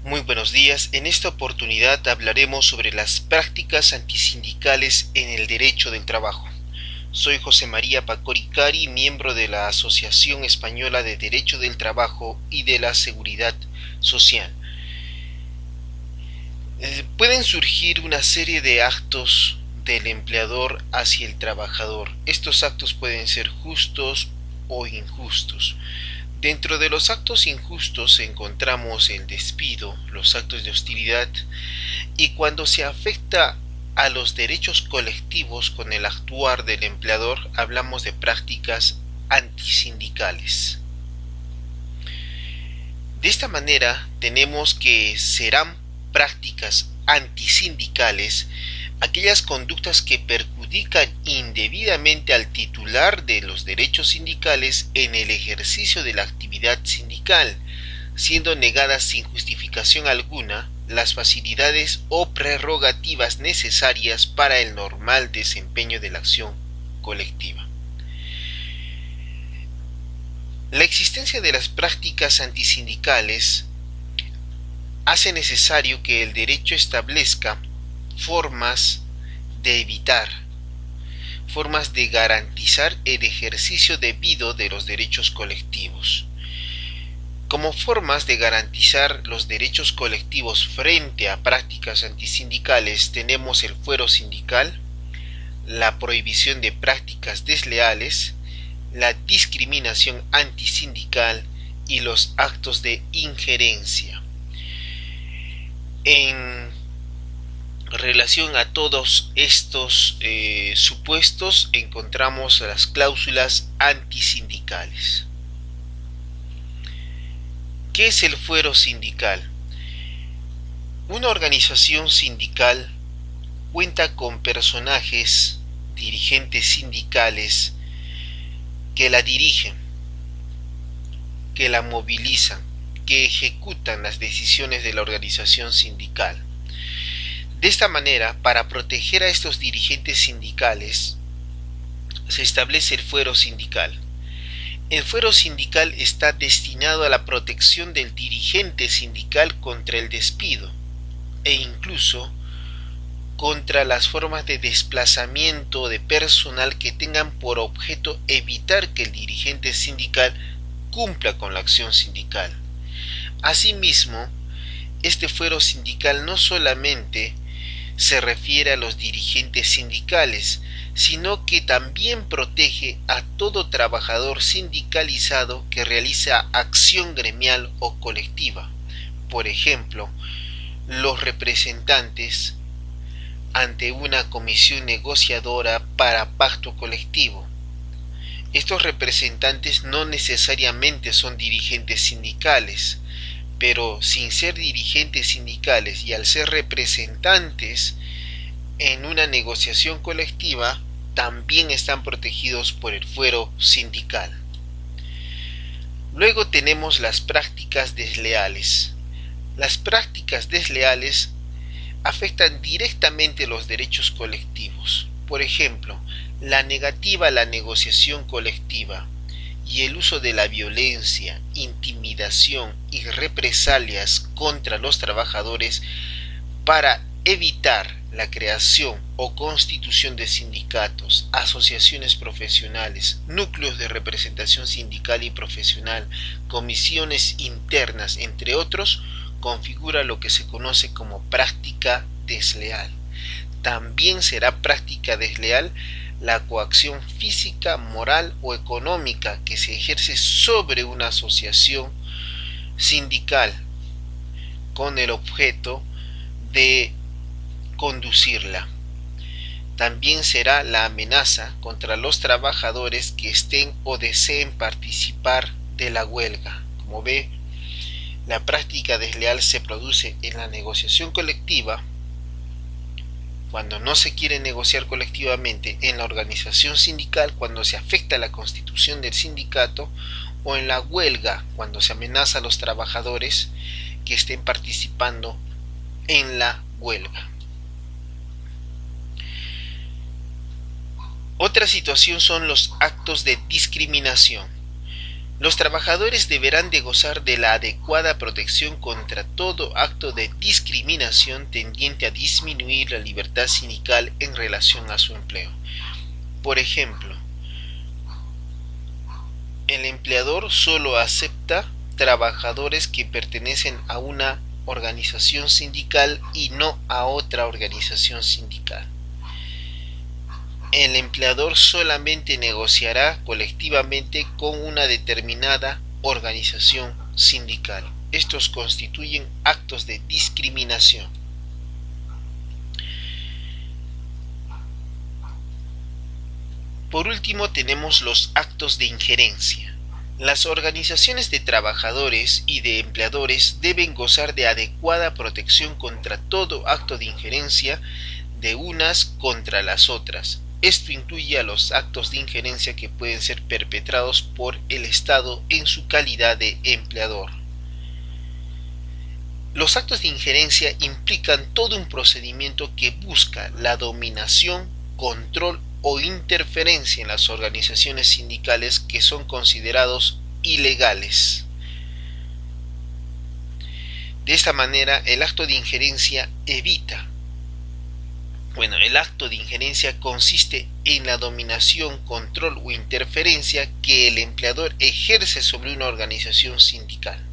Muy buenos días. En esta oportunidad hablaremos sobre las prácticas antisindicales en el derecho del trabajo. Soy José María Pacoricari, miembro de la Asociación Española de Derecho del Trabajo y de la Seguridad Social. Pueden surgir una serie de actos del empleador hacia el trabajador. Estos actos pueden ser justos o injustos. Dentro de los actos injustos encontramos el despido, los actos de hostilidad y cuando se afecta a los derechos colectivos con el actuar del empleador, hablamos de prácticas antisindicales. De esta manera tenemos que serán prácticas antisindicales aquellas conductas que perjudican indebidamente al titular de los derechos sindicales en el ejercicio de la actividad sindical, siendo negadas sin justificación alguna las facilidades o prerrogativas necesarias para el normal desempeño de la acción colectiva. La existencia de las prácticas antisindicales hace necesario que el derecho establezca formas de evitar, formas de garantizar el ejercicio debido de los derechos colectivos. Como formas de garantizar los derechos colectivos frente a prácticas antisindicales tenemos el fuero sindical, la prohibición de prácticas desleales, la discriminación antisindical y los actos de injerencia. En relación a todos estos supuestos encontramos las cláusulas antisindicales. ¿Qué es el fuero sindical? Una organización sindical cuenta con personajes, dirigentes sindicales que la dirigen, que la movilizan, que ejecutan las decisiones de la organización sindical. De esta manera, para proteger a estos dirigentes sindicales, se establece el fuero sindical. El fuero sindical está destinado a la protección del dirigente sindical contra el despido e incluso contra las formas de desplazamiento de personal que tengan por objeto evitar que el dirigente sindical cumpla con la acción sindical. Asimismo, este fuero sindical no solamente se refiere a los dirigentes sindicales, sino que también protege a todo trabajador sindicalizado que realiza acción gremial o colectiva. Por ejemplo, los representantes ante una comisión negociadora para pacto colectivo. Estos representantes no necesariamente son dirigentes sindicales, pero sin ser dirigentes sindicales y al ser representantes en una negociación colectiva, también están protegidos por el fuero sindical. Luego tenemos las prácticas desleales. Las prácticas desleales afectan directamente los derechos colectivos. Por ejemplo, la negativa a la negociación colectiva y el uso de la violencia, intimidación y represalias contra los trabajadores para evitar la creación o constitución de sindicatos, asociaciones profesionales, núcleos de representación sindical y profesional, comisiones internas, entre otros, configura lo que se conoce como práctica desleal. También será práctica desleal la coacción física, moral o económica que se ejerce sobre una asociación sindical con el objeto de conducirla. También será la amenaza contra los trabajadores que estén o deseen participar de la huelga. Como ve, la práctica desleal se produce en la negociación colectiva, cuando no se quiere negociar colectivamente, en la organización sindical, cuando se afecta la constitución del sindicato, o en la huelga, cuando se amenaza a los trabajadores que estén participando en la huelga. Otra situación son los actos de discriminación. Los trabajadores deberán de gozar de la adecuada protección contra todo acto de discriminación tendiente a disminuir la libertad sindical en relación a su empleo. Por ejemplo, el empleador solo acepta trabajadores que pertenecen a una organización sindical y no a otra organización sindical. El empleador solamente negociará colectivamente con una determinada organización sindical. Estos constituyen actos de discriminación. Por último, tenemos los actos de injerencia. Las organizaciones de trabajadores y de empleadores deben gozar de adecuada protección contra todo acto de injerencia de unas contra las otras. Esto incluye a los actos de injerencia que pueden ser perpetrados por el Estado en su calidad de empleador. Los actos de injerencia implican todo un procedimiento que busca la dominación, control o interferencia en las organizaciones sindicales que son considerados ilegales. De esta manera, el acto de injerencia consiste en la dominación, control o interferencia que el empleador ejerce sobre una organización sindical.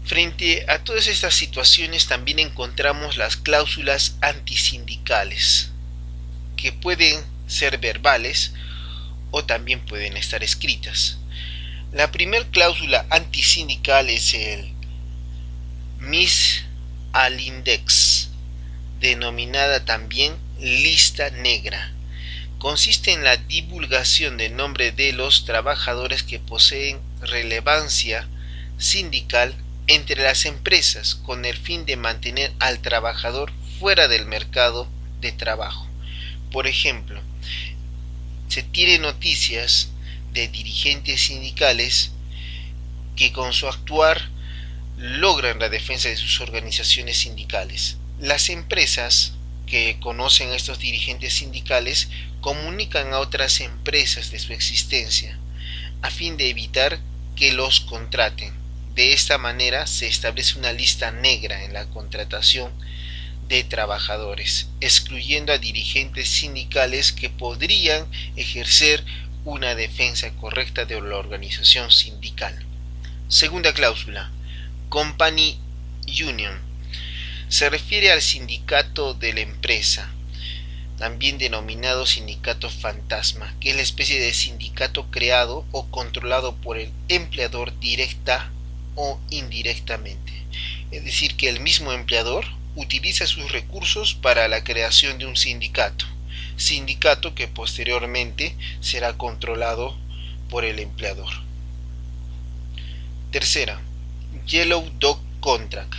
Frente a todas estas situaciones también encontramos las cláusulas antisindicales, que pueden ser verbales o también pueden estar escritas. La primera cláusula antisindical es el mis al index, denominada también lista negra. Consiste en la divulgación del nombre de los trabajadores que poseen relevancia sindical entre las empresas con el fin de mantener al trabajador fuera del mercado de trabajo. Por ejemplo, se tiene noticias de dirigentes sindicales que con su actuar logran la defensa de sus organizaciones sindicales. Las empresas que conocen a estos dirigentes sindicales comunican a otras empresas de su existencia a fin de evitar que los contraten. De esta manera se establece una lista negra en la contratación de trabajadores, excluyendo a dirigentes sindicales que podrían ejercer una defensa correcta de la organización sindical. Segunda cláusula, Company Union. Se refiere al sindicato de la empresa, también denominado sindicato fantasma, que es la especie de sindicato creado o controlado por el empleador directa o indirectamente. Es decir, que el mismo empleador utiliza sus recursos para la creación de un sindicato que posteriormente será controlado por el empleador. Tercera, Yellow Dog Contract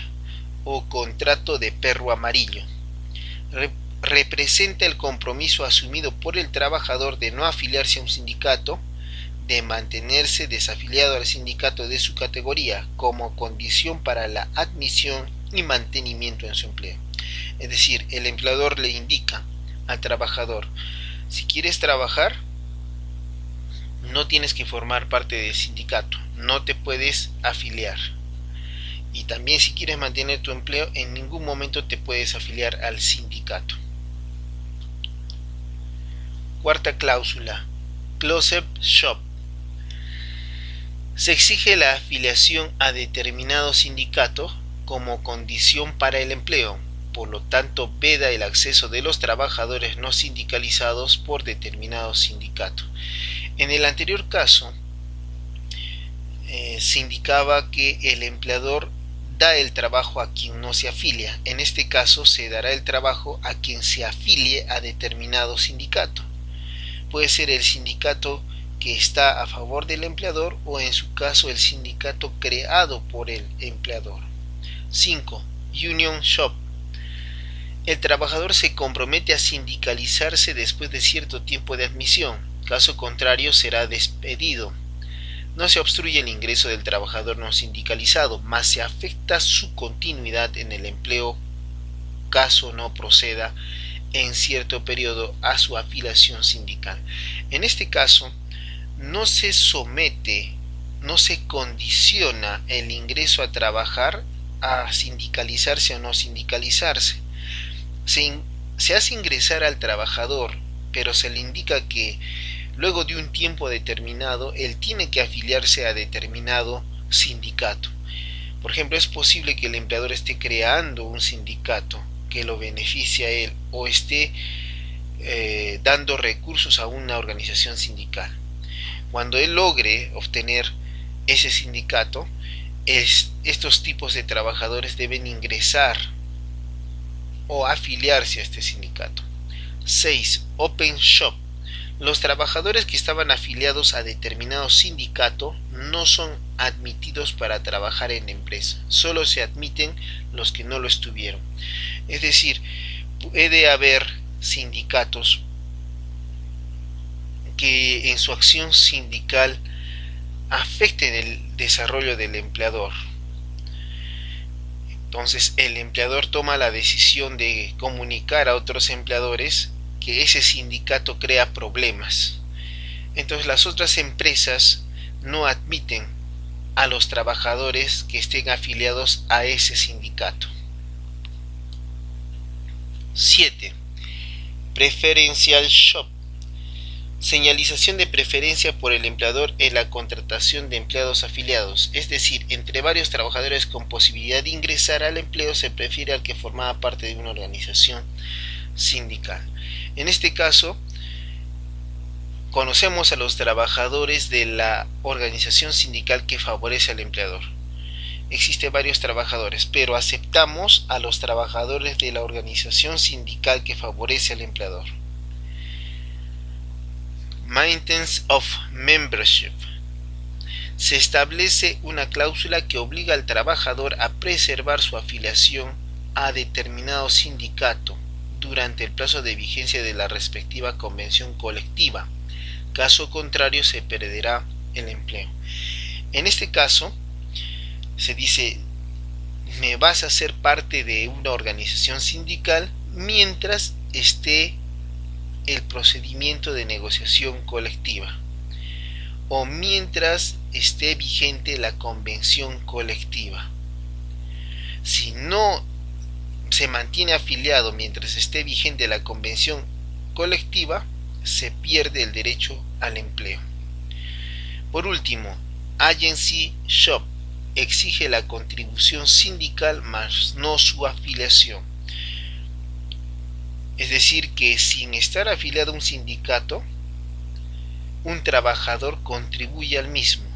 o contrato de perro amarillo. Representa el compromiso asumido por el trabajador de no afiliarse a un sindicato, de mantenerse desafiliado al sindicato de su categoría como condición para la admisión y mantenimiento en su empleo. Es decir, el empleador le indica al trabajador: si quieres trabajar, no tienes que formar parte del sindicato, no te puedes afiliar. Y también, si quieres mantener tu empleo, en ningún momento te puedes afiliar al sindicato. Cuarta cláusula, Closed Shop. Se exige la afiliación a determinado sindicato como condición para el empleo, por lo tanto veda el acceso de los trabajadores no sindicalizados por determinado sindicato. En el anterior caso, se indicaba que el empleador da el trabajo a quien no se afilia. En este caso se dará el trabajo a quien se afilie a determinado sindicato. Puede ser el sindicato que está a favor del empleador o, en su caso, el sindicato creado por el empleador. 5. Union Shop. El trabajador se compromete a sindicalizarse después de cierto tiempo de admisión. Caso contrario, será despedido. No se obstruye el ingreso del trabajador no sindicalizado, mas se afecta su continuidad en el empleo caso no proceda en cierto periodo a su afiliación sindical. En este caso, no se somete, no se condiciona el ingreso a trabajar a sindicalizarse o no sindicalizarse. Se hace ingresar al trabajador, pero se le indica que luego de un tiempo determinado él tiene que afiliarse a determinado sindicato. Por ejemplo, es posible que el empleador esté creando un sindicato que lo beneficie a él o esté dando recursos a una organización sindical. Cuando él logre obtener ese sindicato, estos tipos de trabajadores deben ingresar o afiliarse a este sindicato. 6. Open Shop. Los trabajadores que estaban afiliados a determinado sindicato no son admitidos para trabajar en la empresa. Solo se admiten los que no lo estuvieron. Es decir, puede haber sindicatos que en su acción sindical afecten el desarrollo del empleador. Entonces el empleador toma la decisión de comunicar a otros empleadores que ese sindicato crea problemas. Entonces las otras empresas no admiten a los trabajadores que estén afiliados a ese sindicato. 7. Preferential Shop. Señalización de preferencia por el empleador en la contratación de empleados afiliados, es decir, entre varios trabajadores con posibilidad de ingresar al empleo se prefiere al que formaba parte de una organización sindical. En este caso, conocemos a los trabajadores de la organización sindical que favorece al empleador. Existen varios trabajadores, pero aceptamos a los trabajadores de la organización sindical que favorece al empleador. Maintenance of Membership. Se establece una cláusula que obliga al trabajador a preservar su afiliación a determinado sindicato durante el plazo de vigencia de la respectiva convención colectiva. Caso contrario, se perderá el empleo. En este caso, se dice, me vas a ser parte de una organización sindical mientras esté el procedimiento de negociación colectiva o mientras esté vigente la convención colectiva. Si no se mantiene afiliado mientras esté vigente la convención colectiva, se pierde el derecho al empleo. Por último, Agency Shop exige la contribución sindical más no su afiliación. Es decir, que sin estar afiliado a un sindicato, un trabajador contribuye al mismo.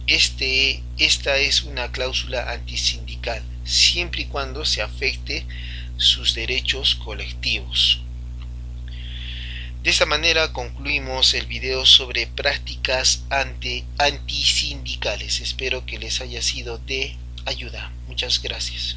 Esta es una cláusula antisindical, siempre y cuando se afecte sus derechos colectivos. De esta manera concluimos el video sobre prácticas antisindicales. Espero que les haya sido de ayuda. Muchas gracias.